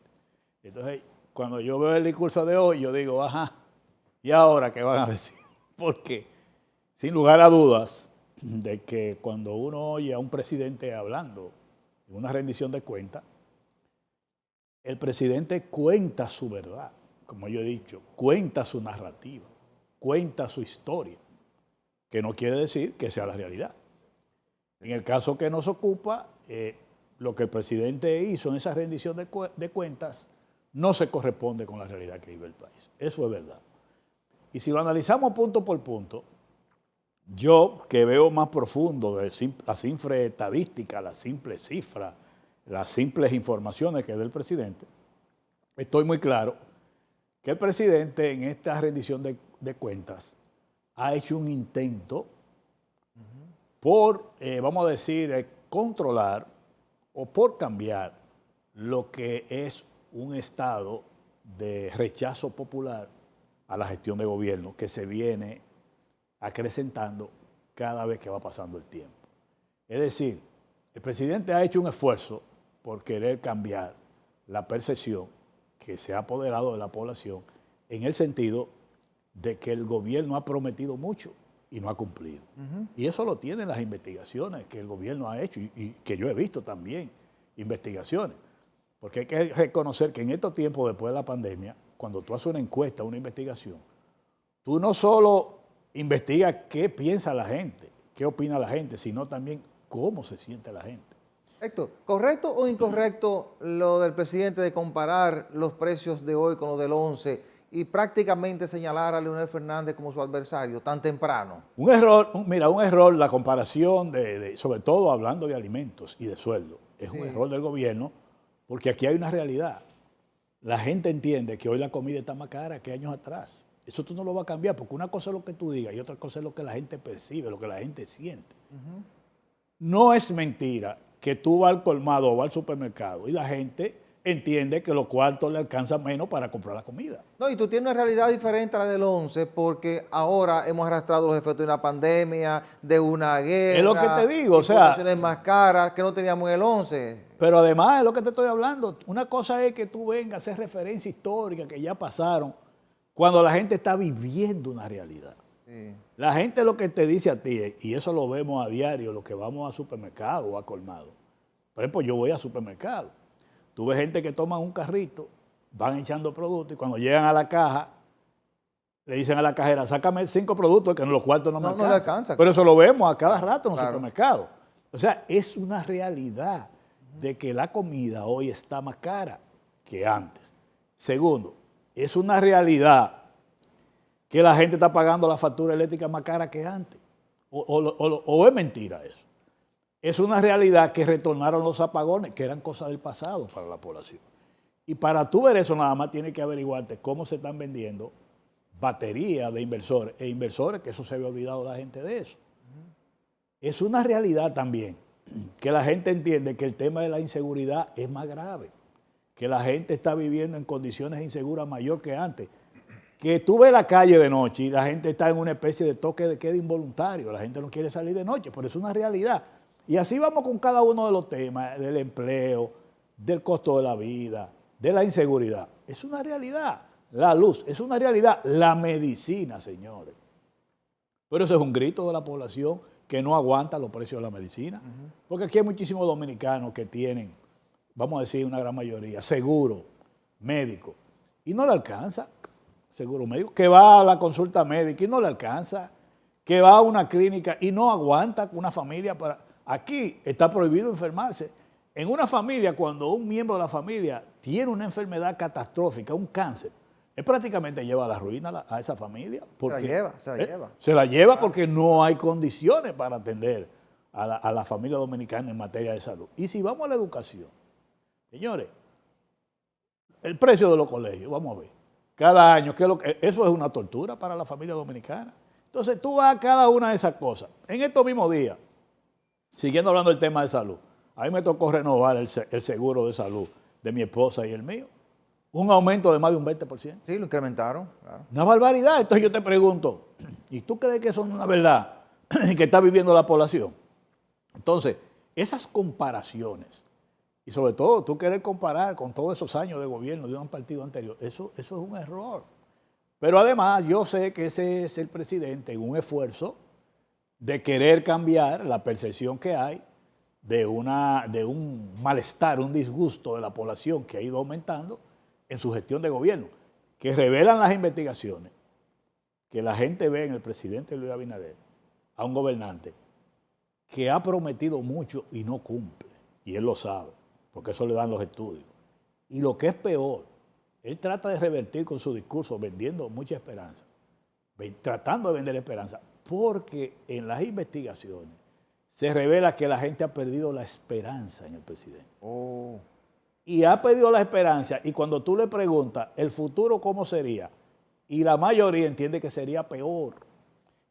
Entonces, cuando yo veo el discurso de hoy, yo digo, ajá, ¿y ahora qué van a decir? Porque, sin lugar a dudas, de que cuando uno oye a un presidente hablando en una rendición de cuentas, el presidente cuenta su verdad, como yo he dicho, cuenta su narrativa, cuenta su historia, que no quiere decir que sea la realidad. En el caso que nos ocupa, lo que el presidente hizo en esa rendición de cuentas no se corresponde con la realidad que vive el país. Eso es verdad. Y si lo analizamos punto por punto, yo que veo más profundo de la simple estadística, la simple cifra, las simples informaciones que da el presidente, estoy muy claro que el presidente en esta rendición de cuentas ha hecho un intento por, vamos a decir, controlar o por cambiar lo que es un estado de rechazo popular a la gestión de gobierno que se viene acrecentando cada vez que va pasando el tiempo. Es decir, el presidente ha hecho un esfuerzo por querer cambiar la percepción que se ha apoderado de la población en el sentido de que el gobierno ha prometido mucho y no ha cumplido. Y eso lo tienen las investigaciones que el gobierno ha hecho y que yo he visto también, investigaciones. Porque hay que reconocer que en estos tiempos después de la pandemia, cuando tú haces una encuesta, una investigación, tú no solo investigas qué piensa la gente, qué opina la gente, sino también cómo se siente la gente.
Héctor, ¿correcto o incorrecto lo del presidente de comparar los precios de hoy con los del 11 y prácticamente señalar a Leonel Fernández como su adversario tan temprano?
Un error, mira, un error la comparación sobre todo hablando de alimentos y de sueldo. Es un error del gobierno porque aquí hay una realidad. La gente entiende que hoy la comida está más cara que años atrás. Eso tú no lo vas a cambiar porque una cosa es lo que tú digas y otra cosa es lo que la gente percibe, lo que la gente siente. No es mentira que tú vas al colmado o vas al supermercado y la gente entiende que los cuartos le alcanzan menos para comprar la comida.
No, y tú tienes una realidad diferente a la del 11 porque ahora hemos arrastrado los efectos de una pandemia, de una guerra.
Es lo que te digo, o sea,
más caras que no teníamos en el 11.
Pero además es lo que te estoy hablando. Una cosa es que tú vengas a hacer referencia histórica que ya pasaron cuando la gente está viviendo una realidad. Sí. La gente lo que te dice a ti, y eso lo vemos a diario, lo que vamos a supermercado o a colmado. Por ejemplo, yo voy a supermercado. Tú ves gente que toma un carrito, van echando productos y cuando llegan a la caja, le dicen a la cajera, sácame 5 productos que en los cuartos no me alcanzan. No le alcanza. Pero eso lo vemos a cada rato en los supermercados. O sea, es una realidad de que la comida hoy está más cara que antes. Segundo, es una realidad que la gente está pagando la factura eléctrica más cara que antes. O es mentira eso. Es una realidad que retornaron los apagones, que eran cosas del pasado para la población. Y para tú ver eso nada más tienes que averiguarte cómo se están vendiendo baterías de inversores e inversores, que eso se había olvidado la gente de eso. Es una realidad también que la gente entiende que el tema de la inseguridad es más grave, que la gente está viviendo en condiciones inseguras mayor que antes, que tú ves la calle de noche y la gente está en una especie de toque de queda involuntario, la gente no quiere salir de noche, pero es una realidad. Y así vamos con cada uno de los temas, del empleo, del costo de la vida, de la inseguridad. Es una realidad. La luz es una realidad. La medicina, señores. Pero eso es un grito de la población que no aguanta los precios de la medicina. Porque aquí hay muchísimos dominicanos que tienen, vamos a decir una gran mayoría, seguro médico y no le alcanza, seguro médico, que va a la consulta médica y no le alcanza, que va a una clínica y no aguanta con una familia para... Aquí está prohibido enfermarse. En una familia, cuando un miembro de la familia tiene una enfermedad catastrófica, un cáncer, él prácticamente lleva a la ruina a esa familia. Porque,
se la lleva.
Se la lleva porque no hay condiciones para atender a la familia dominicana en materia de salud. Y si vamos a la educación, señores, el precio de los colegios, vamos a ver, cada año, eso es una tortura para la familia dominicana. Entonces tú vas a cada una de esas cosas. En estos mismos días, siguiendo hablando del tema de salud, a mí me tocó renovar el seguro de salud de mi esposa y el mío. Un aumento de más de un 20%.
Sí, lo incrementaron. Claro.
Una barbaridad. Entonces yo te pregunto, ¿y tú crees que eso es una verdad que está viviendo la población? Entonces, esas comparaciones, y sobre todo tú querer comparar con todos esos años de gobierno de un partido anterior, eso es un error. Pero además yo sé que ese es el presidente en un esfuerzo de querer cambiar la percepción que hay de un malestar, un disgusto de la población que ha ido aumentando en su gestión de gobierno, que revelan las investigaciones, que la gente ve en el presidente Luis Abinader a un gobernante que ha prometido mucho y no cumple, y él lo sabe, porque eso le dan los estudios. Y lo que es peor, él trata de revertir con su discurso vendiendo mucha esperanza, tratando de vender esperanza, porque en las investigaciones se revela que la gente ha perdido la esperanza en el presidente.
Oh.
Y ha perdido la esperanza, y cuando tú le preguntas, ¿el futuro cómo sería? Y la mayoría entiende que sería peor.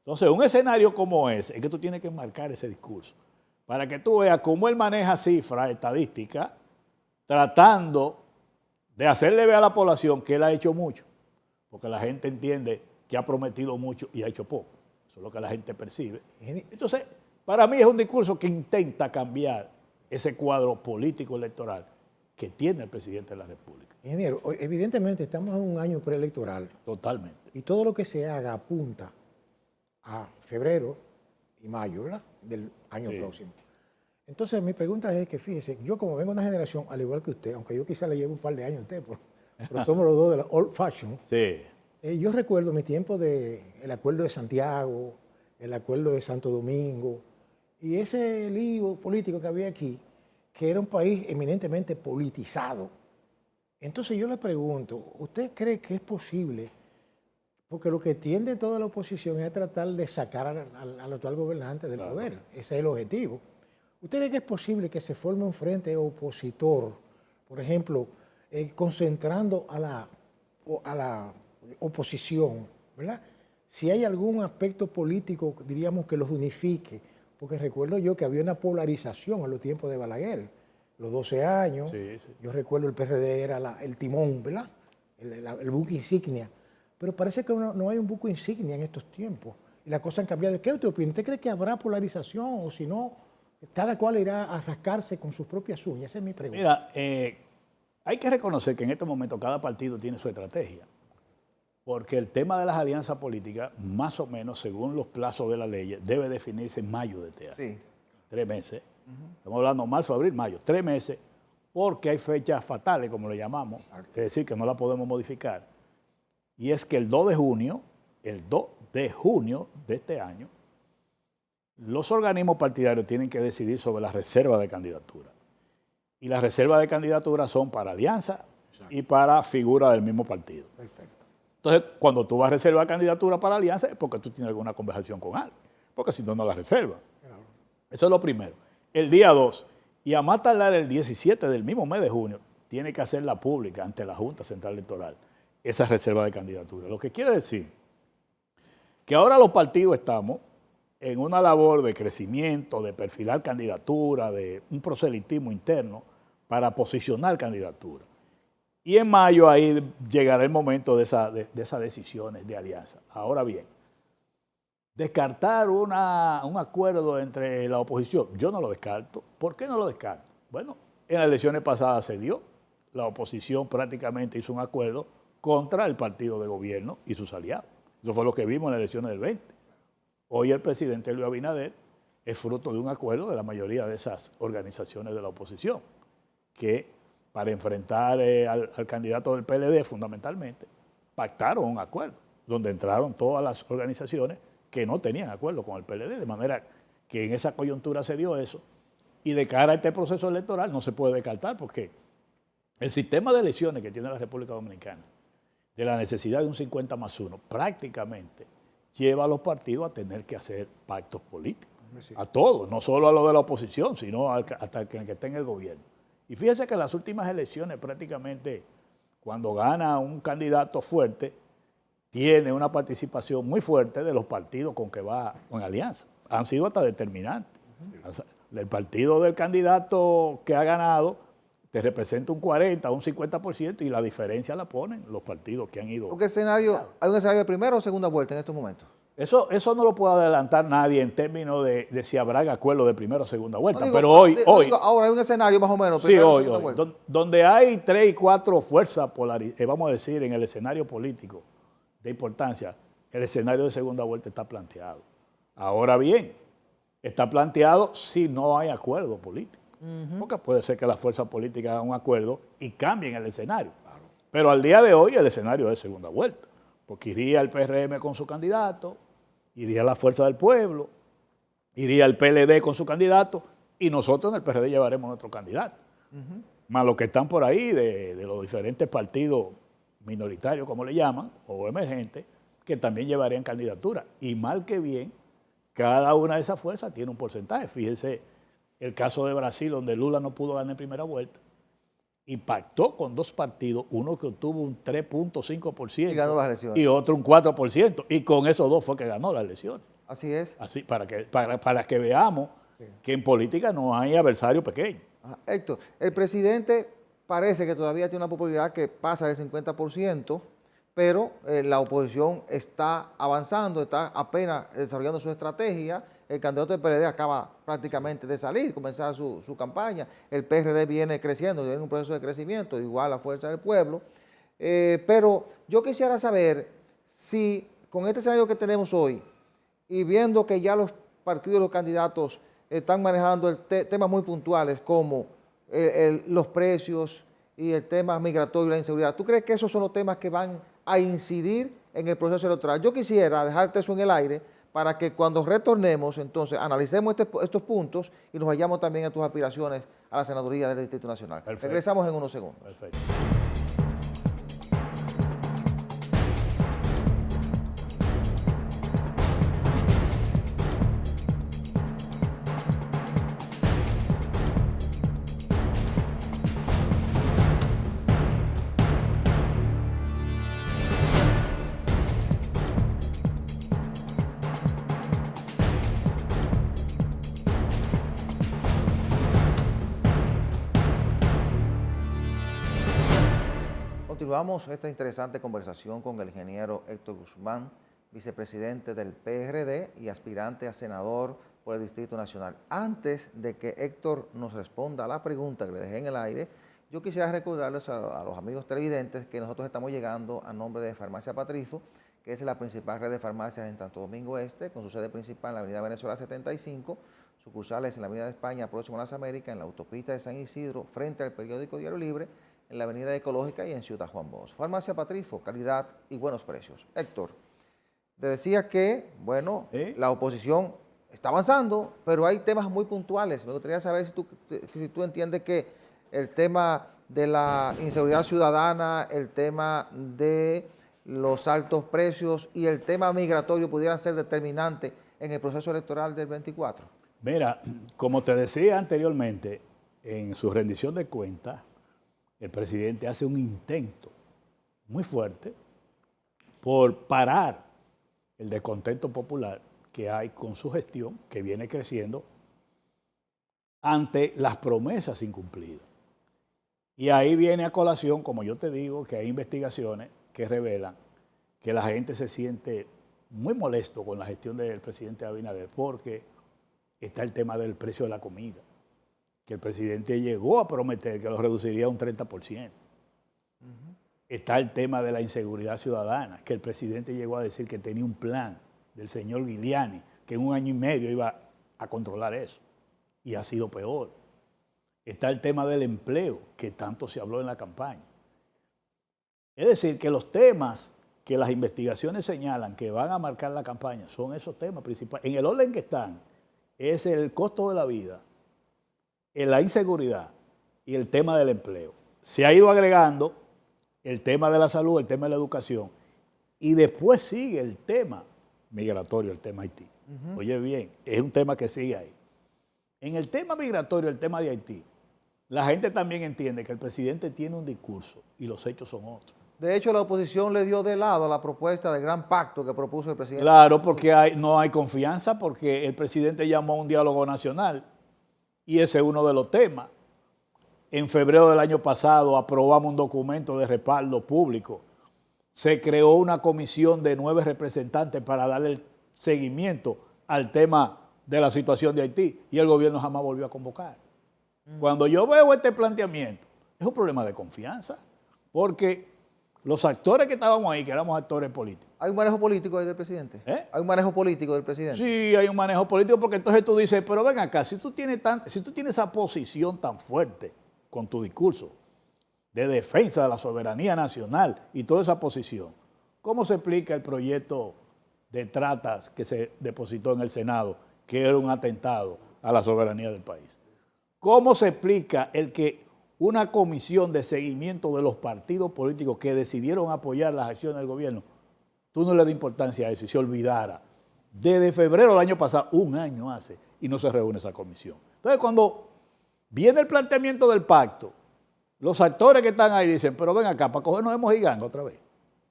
Entonces, un escenario como ese, es que tú tienes que marcar ese discurso, para que tú veas cómo él maneja cifras, estadísticas, tratando de hacerle ver a la población que él ha hecho mucho, porque la gente entiende que ha prometido mucho y ha hecho poco. Eso es lo que la gente percibe. Entonces, para mí es un discurso que intenta cambiar ese cuadro político electoral que tiene el presidente de la República.
Ingeniero, evidentemente estamos en un año preelectoral.
Totalmente.
Y todo lo que se haga apunta a febrero y mayo, ¿verdad?, del año próximo. Entonces mi pregunta es que, fíjese, yo como vengo de una generación, al igual que usted, aunque yo quizá le llevo un par de años a usted, pero somos los dos de la old fashion.
Sí.
Yo recuerdo mi tiempo del Acuerdo de Santiago, el Acuerdo de Santo Domingo, y ese lío político que había aquí, que era un país eminentemente politizado. Entonces yo le pregunto, ¿usted cree que es posible? Porque lo que tiende toda la oposición es a tratar de sacar al actual gobernante del poder. Ese es el objetivo. ¿Usted cree que es posible que se forme un frente opositor, por ejemplo, concentrando a la oposición, ¿verdad? Si hay algún aspecto político, diríamos, que los unifique, porque recuerdo yo que había una polarización en los tiempos de Balaguer, los 12 años, yo recuerdo el PRD era el timón, ¿verdad? El buque insignia, pero parece que no hay un buque insignia en estos tiempos, y las cosas han cambiado. ¿Qué usted opina? ¿Usted cree que habrá polarización, o si no, cada cual irá a rascarse con sus propias uñas? Esa es mi pregunta.
Mira, hay que reconocer que en este momento cada partido tiene su estrategia. Porque el tema de las alianzas políticas, más o menos, según los plazos de la ley, debe definirse en mayo de este año.
Sí.
3 meses. Estamos hablando marzo, abril, mayo. 3 meses, porque hay fechas fatales, como le llamamos, es decir, que no la podemos modificar. Y es que el 2 de junio de este año, los organismos partidarios tienen que decidir sobre la reserva de candidatura. Y las reservas de candidatura son para alianza y para figura del mismo partido.
Perfecto.
Entonces, cuando tú vas a reservar candidatura para alianza, es porque tú tienes alguna conversación con alguien, porque si no, no la reservas. Claro. Eso es lo primero. El día 2, y a más tardar el 17 del mismo mes de junio, tiene que hacerla pública ante la Junta Central Electoral, esa reserva de candidatura. Lo que quiere decir que ahora los partidos estamos en una labor de crecimiento, de perfilar candidatura, de un proselitismo interno para posicionar candidatura. Y en mayo ahí llegará el momento de esas decisiones de alianza. Ahora bien, descartar un acuerdo entre la oposición, yo no lo descarto. ¿Por qué no lo descarto? Bueno, en las elecciones pasadas se dio. La oposición prácticamente hizo un acuerdo contra el partido de gobierno y sus aliados. Eso fue lo que vimos en las elecciones del 20. Hoy el presidente Luis Abinader es fruto de un acuerdo de la mayoría de esas organizaciones de la oposición, que para enfrentar al candidato del PLD fundamentalmente, pactaron un acuerdo, donde entraron todas las organizaciones que no tenían acuerdo con el PLD, de manera que en esa coyuntura se dio eso, y de cara a este proceso electoral no se puede descartar, porque el sistema de elecciones que tiene la República Dominicana, de la necesidad de un 50+1, prácticamente lleva a los partidos a tener que hacer pactos políticos. A todos, no solo a los de la oposición, sino hasta el que esté en el gobierno. Y fíjense que en las últimas elecciones prácticamente cuando gana un candidato fuerte, tiene una participación muy fuerte de los partidos con que va en alianza. Han sido hasta determinantes. El partido del candidato que ha ganado te representa un 40, un 50% y la diferencia la ponen los partidos que han ido.
¿Hay un escenario de primera o segunda vuelta en estos momentos?
Eso no lo puede adelantar nadie en términos de si habrá acuerdo de primera o segunda vuelta.
No digo,
pero hoy.
Ahora hay un escenario más o menos.
Sí, hoy. Donde hay 3 y 4 fuerzas vamos a decir, en el escenario político de importancia, el escenario de segunda vuelta está planteado. Ahora bien, está planteado si no hay acuerdo político. Porque puede ser que las fuerzas políticas hagan un acuerdo y cambien el escenario. Claro. Pero al día de hoy el escenario es segunda vuelta. Porque iría el PRM con su candidato, iría la Fuerza del Pueblo, iría el PLD con su candidato y nosotros en el PRD llevaremos nuestro candidato. Más los que están por ahí de los diferentes partidos minoritarios, como le llaman, o emergentes, que también llevarían candidatura. Y mal que bien, cada una de esas fuerzas tiene un porcentaje. Fíjense el caso de Brasil, donde Lula no pudo ganar en primera vuelta, y pactó con 2 partidos, uno que obtuvo un 3.5%
y ganó las elecciones,
y otro un 4%, y con esos 2 fue que ganó las elecciones.
Así es.
Así, para que veamos que en política no hay adversario pequeño.
Héctor, el presidente parece que todavía tiene una popularidad que pasa del 50%, pero la oposición está avanzando, está apenas desarrollando su estrategia. El candidato del PLD acaba prácticamente de salir, comenzar su campaña. El PRD viene creciendo, viene en un proceso de crecimiento, igual la Fuerza del Pueblo. Pero yo quisiera saber si con este escenario que tenemos hoy y viendo que ya los partidos y los candidatos están manejando temas muy puntuales como los precios y el tema migratorio y la inseguridad, ¿tú crees que esos son los temas que van a incidir en el proceso electoral? Yo quisiera dejarte eso en el aire para que cuando retornemos, entonces, analicemos estos puntos y nos vayamos también a tus aspiraciones a la senaduría del Distrito Nacional. Perfecto. Regresamos en unos segundos.
Perfecto.
Continuamos esta interesante conversación con el ingeniero Héctor Guzmán, vicepresidente del PRD y aspirante a senador por el Distrito Nacional. Antes de que Héctor nos responda a la pregunta que le dejé en el aire, yo quisiera recordarles a los amigos televidentes que nosotros estamos llegando a nombre de Farmacia Patrifo, que es la principal red de farmacias en Santo Domingo Este, con su sede principal en la avenida Venezuela 75, sucursales en la avenida de España, próximo a las Américas, en la autopista de San Isidro, frente al periódico Diario Libre, en la avenida Ecológica y en Ciudad Juan Bosch. Farmacia Patrifo, calidad y buenos precios. Héctor, te decía que, bueno, la oposición está avanzando, pero hay temas muy puntuales. Me gustaría saber si tú entiendes que el tema de la inseguridad ciudadana, el tema de los altos precios y el tema migratorio pudieran ser determinantes en el proceso electoral del 24.
Mira, como te decía anteriormente, en su rendición de cuentas, el presidente hace un intento muy fuerte por parar el descontento popular que hay con su gestión, que viene creciendo ante las promesas incumplidas. Y ahí viene a colación, como yo te digo, que hay investigaciones que revelan que la gente se siente muy molesto con la gestión del presidente Abinader porque está el tema del precio de la comida, que el presidente llegó a prometer que lo reduciría un 30%. Está el tema de la inseguridad ciudadana, que el presidente llegó a decir que tenía un plan del señor Giuliani, que en 1 año y medio iba a controlar eso. Y ha sido peor. Está el tema del empleo, que tanto se habló en la campaña. Es decir, que los temas que las investigaciones señalan que van a marcar la campaña son esos temas principales. En el orden que están, es el costo de la vida, la inseguridad y el tema del empleo. Se ha ido agregando el tema de la salud, el tema de la educación, y después sigue el tema migratorio, el tema Haití. Oye bien, es un tema que sigue ahí. En el tema migratorio, el tema de Haití, la gente también entiende que el presidente tiene un discurso y los hechos son otros.
De hecho, la oposición le dio de lado a la propuesta del gran pacto que propuso el presidente.
Claro, porque no hay confianza, porque el presidente llamó a un diálogo nacional y ese es uno de los temas. En febrero del año pasado aprobamos un documento de respaldo público. Se creó una comisión de 9 representantes para darle seguimiento al tema de la situación de Haití y el gobierno jamás volvió a convocar. Cuando yo veo este planteamiento, es un problema de confianza, porque los actores que estábamos ahí, que éramos actores políticos.
¿Hay un manejo político ahí del presidente? ¿Hay un manejo político del presidente?
Sí, hay un manejo político, porque entonces tú dices, pero ven acá, si tú tienes esa posición tan fuerte con tu discurso de defensa de la soberanía nacional y toda esa posición, ¿cómo se explica el proyecto de tratas que se depositó en el Senado, que era un atentado a la soberanía del país? ¿Cómo se explica el que una comisión de seguimiento de los partidos políticos que decidieron apoyar las acciones del gobierno, tú no le das importancia a eso y se olvidara? Desde febrero del año pasado, un año hace, y no se reúne esa comisión. Entonces, cuando viene el planteamiento del pacto, los actores que están ahí dicen, pero ven acá, para cogernos de mojiganga otra vez.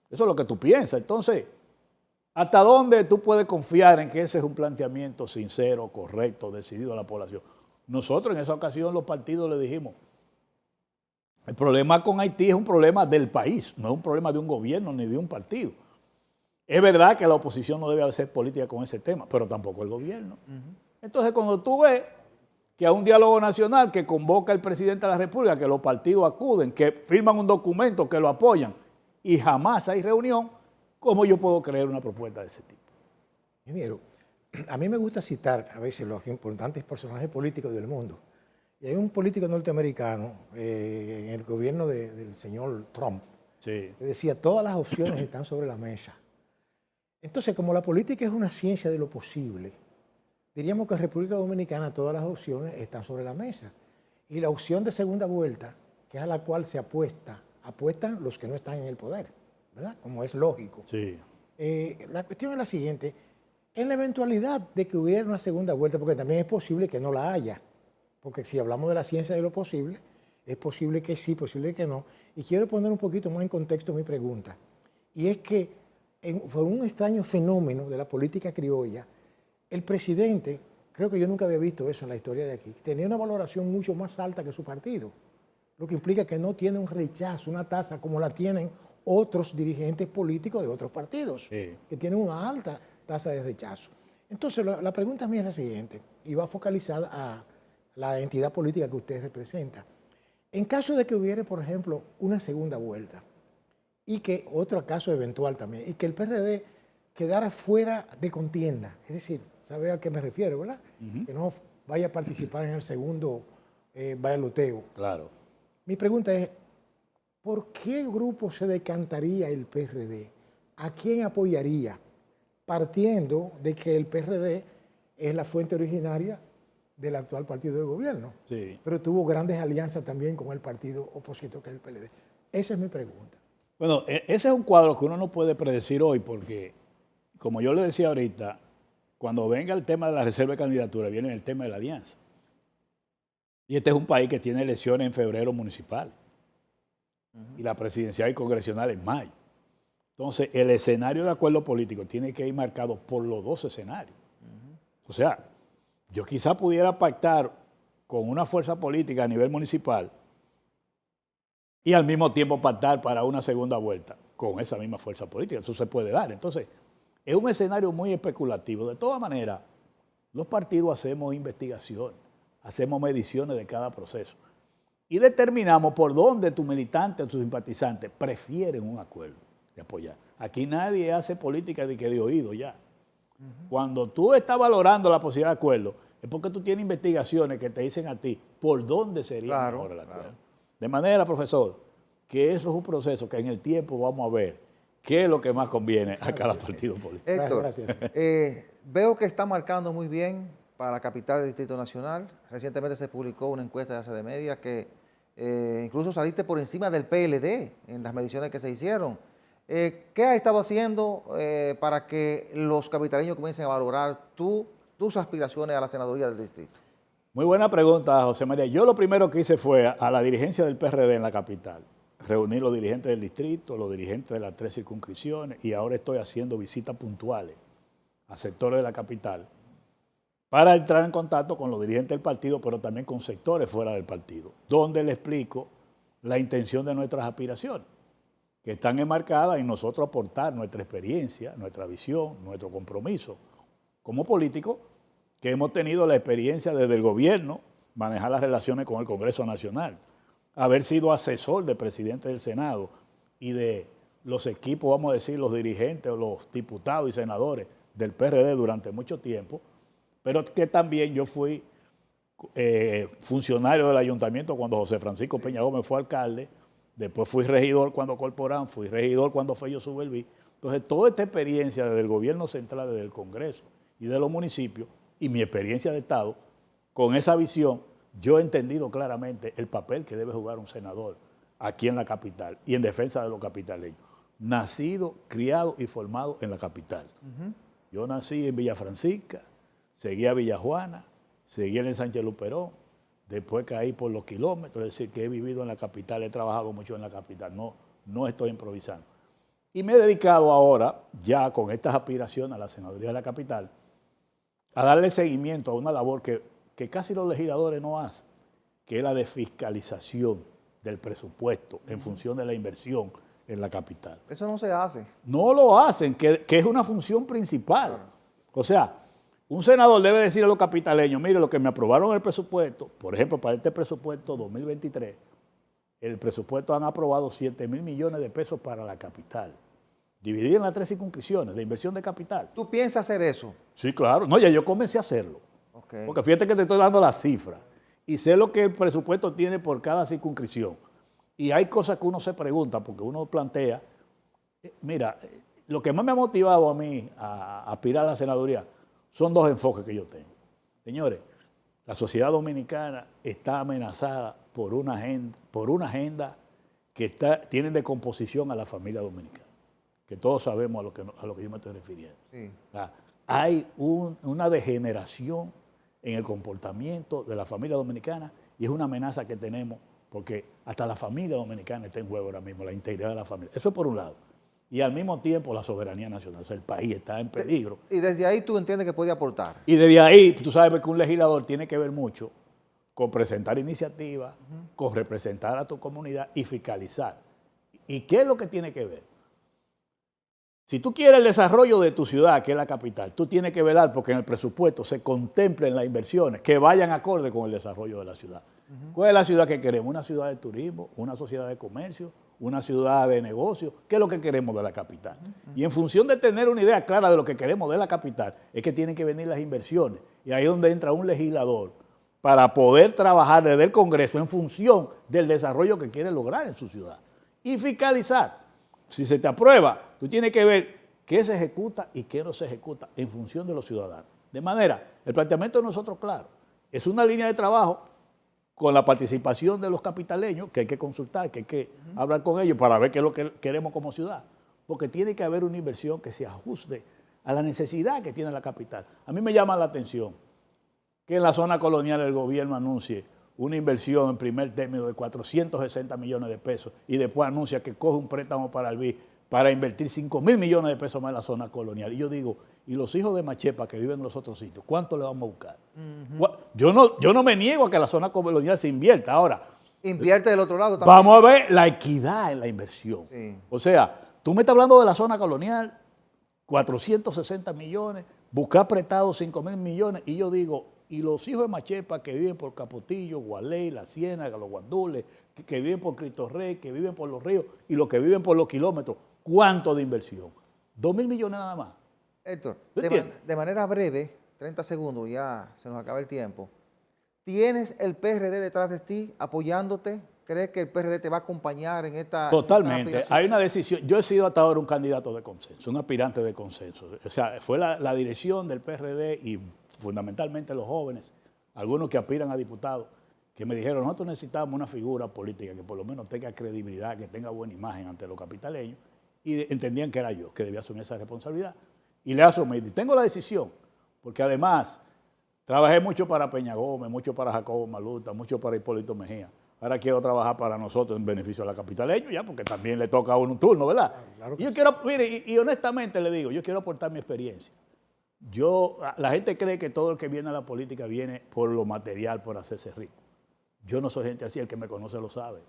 Eso es lo que tú piensas. Entonces, ¿hasta dónde tú puedes confiar en que ese es un planteamiento sincero, correcto, decidido a la población? Nosotros en esa ocasión los partidos le dijimos, el problema con Haití es un problema del país, no es un problema de un gobierno ni de un partido. Es verdad que la oposición no debe hacer política con ese tema, pero tampoco el gobierno. Entonces, cuando tú ves que a un diálogo nacional que convoca el presidente de la República, que los partidos acuden, que firman un documento, que lo apoyan, y jamás hay reunión, ¿cómo yo puedo creer una propuesta de ese tipo?
Ingeniero, a mí me gusta citar a veces los importantes personajes políticos del mundo. Y hay un político norteamericano en el gobierno del señor Trump,
Sí.
que decía, todas las opciones están sobre la mesa. Entonces, como la política es una ciencia de lo posible, diríamos que en República Dominicana todas las opciones están sobre la mesa. Y la opción de segunda vuelta, que es a la cual se apuestan los que no están en el poder, ¿verdad? Como es lógico.
Sí.
La cuestión es la siguiente, en la eventualidad de que hubiera una segunda vuelta, porque también es posible que no la haya, porque si hablamos de la ciencia de lo posible, es posible que sí, posible que no. Y quiero poner un poquito más en contexto mi pregunta. Y es que, por un extraño fenómeno de la política criolla, el presidente, creo que yo nunca había visto eso en la historia de aquí, tenía una valoración mucho más alta que su partido, lo que implica que no tiene un rechazo, una tasa como la tienen otros dirigentes políticos de otros partidos,
Sí.
que tienen una alta tasa de rechazo. Entonces, la pregunta mía es la siguiente, y va focalizada a la entidad política que usted representa. En caso de que hubiera, por ejemplo, una segunda vuelta, y que otro caso eventual también, y que el PRD quedara fuera de contienda, es decir, ¿sabe a qué me refiero, verdad? Que no vaya a participar en el segundo baloteo.
Claro.
Mi pregunta es, ¿por qué grupo se decantaría el PRD? ¿A quién apoyaría? Partiendo de que el PRD es la fuente originaria del actual partido de gobierno,
Sí.
pero tuvo grandes alianzas también con el partido opositor que es el PLD. Esa es mi pregunta.
Bueno, ese es un cuadro que uno no puede predecir hoy porque, como yo le decía ahorita, cuando venga el tema de la reserva de candidatura, viene el tema de la alianza. Y este es un país que tiene elecciones en febrero municipal y la presidencial y congresional en mayo. Entonces, el escenario de acuerdo político tiene que ir marcado por los dos escenarios. O sea, yo quizá pudiera pactar con una fuerza política a nivel municipal y al mismo tiempo pactar para una segunda vuelta con esa misma fuerza política. Eso se puede dar. Entonces, es un escenario muy especulativo. De todas maneras, los partidos hacemos investigación, hacemos mediciones de cada proceso y determinamos por dónde tus militantes o tus simpatizantes prefieren un acuerdo de apoyar. Aquí nadie hace política de oído ya. Cuando tú estás valorando la posibilidad de acuerdo, es porque tú tienes investigaciones que te dicen a ti por dónde sería mejor el acuerdo. De manera, profesor, que eso es un proceso que en el tiempo vamos a ver qué es lo que más conviene a cada partido político.
Héctor, veo que está marcando muy bien para la capital del Distrito Nacional. Recientemente se publicó una encuesta de ACD Media que incluso saliste por encima del PLD en las mediciones que se hicieron. ¿Qué has estado haciendo para que los capitaleños comiencen a valorar tus aspiraciones a la senaduría del distrito?
Muy buena pregunta, José María. Yo lo primero que hice fue a la dirigencia del PRD en la capital, reunir los dirigentes del distrito, los dirigentes de las 3 circunscripciones, y ahora estoy haciendo visitas puntuales a sectores de la capital para entrar en contacto con los dirigentes del partido, pero también con sectores fuera del partido, donde le explico la intención de nuestras aspiraciones, que están enmarcadas en nosotros aportar nuestra experiencia, nuestra visión, nuestro compromiso como políticos, que hemos tenido la experiencia desde el gobierno, manejar las relaciones con el Congreso Nacional, haber sido asesor del presidente del Senado y de los equipos, vamos a decir, los dirigentes o los diputados y senadores del PRD durante mucho tiempo, pero que también yo fui funcionario del ayuntamiento cuando José Francisco Peña Gómez fue alcalde, después fui regidor cuando Corporán, fui regidor cuando Fello Suberví. Entonces, toda esta experiencia desde el gobierno central, desde el Congreso y de los municipios, y mi experiencia de Estado, con esa visión, yo he entendido claramente el papel que debe jugar un senador aquí en la capital y en defensa de los capitaleños. Nacido, criado y formado en la capital. Yo nací en Villa Francisca, seguí a Villa Juana, seguí en el Sánchez Luperón, después caí por los kilómetros, es decir, que he vivido en la capital, he trabajado mucho en la capital, no estoy improvisando. Y me he dedicado ahora, ya con estas aspiraciones a la senaduría de la capital, a darle seguimiento a una labor que casi los legisladores no hacen, que es la de fiscalización del presupuesto en función de la inversión en la capital.
Eso no se hace.
No lo hacen, que es una función principal. O sea, un senador debe decir a los capitaleños, mire, lo que me aprobaron el presupuesto, por ejemplo, para este presupuesto 2023, el presupuesto han aprobado 7.000 millones de pesos para la capital, dividido en las 3 circunscripciones de inversión de capital.
¿Tú piensas hacer eso?
Sí, claro. No, ya yo comencé a hacerlo.
Okay.
Porque fíjate que te estoy dando la cifra y sé lo que el presupuesto tiene por cada circunscripción. Y hay cosas que uno se pregunta, porque uno plantea, mira, lo que más me ha motivado a mí a aspirar a la senaduría son 2 enfoques que yo tengo. Señores, la sociedad dominicana está amenazada por una agenda que tiene de composición a la familia dominicana, que todos sabemos a lo que yo me estoy refiriendo. Sí. Hay una degeneración en el comportamiento de la familia dominicana y es una amenaza que tenemos porque hasta la familia dominicana está en juego ahora mismo, la integridad de la familia. Eso por un lado. Y al mismo tiempo la soberanía nacional, o sea, el país está en peligro.
Y desde ahí tú entiendes que puede aportar.
Y desde ahí, tú sabes que un legislador tiene que ver mucho con presentar iniciativas, con representar a tu comunidad y fiscalizar. ¿Y qué es lo que tiene que ver? Si tú quieres el desarrollo de tu ciudad, que es la capital, tú tienes que velar porque en el presupuesto se contemplen las inversiones que vayan acorde con el desarrollo de la ciudad. ¿Cuál es la ciudad que queremos? Una ciudad de turismo, una sociedad de comercio, una ciudad de negocios. ¿Qué es lo que queremos de la capital? Y en función de tener una idea clara de lo que queremos de la capital, es que tienen que venir las inversiones. Y ahí es donde entra un legislador para poder trabajar desde el Congreso en función del desarrollo que quiere lograr en su ciudad. Y fiscalizar. Si se te aprueba, tú tienes que ver qué se ejecuta y qué no se ejecuta en función de los ciudadanos. De manera, el planteamiento de nosotros, claro, es una línea de trabajo con la participación de los capitaleños, que hay que consultar, que hay que hablar con ellos para ver qué es lo que queremos como ciudad. Porque tiene que haber una inversión que se ajuste a la necesidad que tiene la capital. A mí me llama la atención que en la zona colonial el gobierno anuncie una inversión en primer término de 460 millones de pesos y después anuncia que coge un préstamo para el BID para invertir 5.000 millones de pesos más en la zona colonial. Y yo digo, ¿y los hijos de Machepa que viven en los otros sitios, cuánto le vamos a buscar? Yo no me niego a que la zona colonial se invierta. Ahora,
invierte del otro lado también.
Vamos a ver la equidad en la inversión. Sí. O sea, tú me estás hablando de la zona colonial, 460 millones, buscar prestado 5.000 millones, y yo digo, y los hijos de Machepa que viven por Capotillo, Gualey, La Ciénaga, Los Guandules, que viven por Cristo Rey, que viven por los ríos y los que viven por los kilómetros, ¿cuánto de inversión? 2.000 millones nada más.
Héctor, de manera breve, 30 segundos, ya se nos acaba el tiempo. ¿Tienes el PRD detrás de ti, apoyándote? ¿Crees que el PRD te va a acompañar en esta?
Totalmente. Hay una decisión. Yo he sido hasta ahora un candidato de consenso, un aspirante de consenso. O sea, fue la dirección del PRD y fundamentalmente los jóvenes, algunos que aspiran a diputados, que me dijeron, nosotros necesitamos una figura política que por lo menos tenga credibilidad, que tenga buena imagen ante los capitaleños, y entendían que era yo, que debía asumir esa responsabilidad. Y le asumí. Y tengo la decisión, porque además trabajé mucho para Peña Gómez, mucho para Jacobo Maluta, mucho para Hipólito Mejía. Ahora quiero trabajar para nosotros en beneficio de la capitaleños, ya, porque también le toca a uno un turno, ¿verdad? Claro y yo quiero, mire, y honestamente le digo, yo quiero aportar mi experiencia. La gente cree que todo el que viene a la política viene por lo material, por hacerse rico. Yo no soy gente así, el que me conoce lo sabe.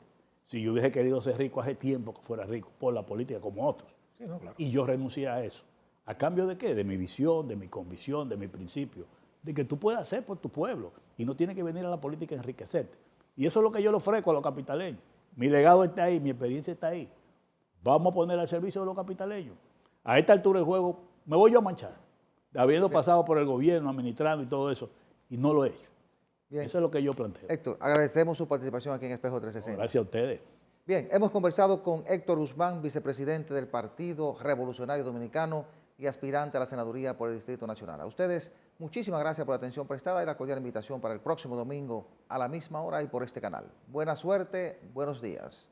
Si yo hubiese querido ser rico hace tiempo que fuera rico por la política como otros. Sí, no, claro. Y yo renuncié a eso. ¿A cambio de qué? De mi visión, de mi convicción, de mi principio. De que tú puedas hacer por tu pueblo y no tienes que venir a la política a enriquecerte. Y eso es lo que yo le ofrezco a los capitaleños. Mi legado está ahí, mi experiencia está ahí. Vamos a poner al servicio de los capitaleños. A esta altura del juego me voy yo a manchar, habiendo pasado por el gobierno, administrando y todo eso, y no lo he hecho. Bien. Eso es lo que yo planteo.
Héctor, agradecemos su participación aquí en Espejo 360.
Gracias a ustedes.
Bien, hemos conversado con Héctor Guzmán, vicepresidente del Partido Revolucionario Dominicano y aspirante a la senaduría por el Distrito Nacional. A ustedes, muchísimas gracias por la atención prestada y la cordial invitación para el próximo domingo a la misma hora y por este canal. Buena suerte, buenos días.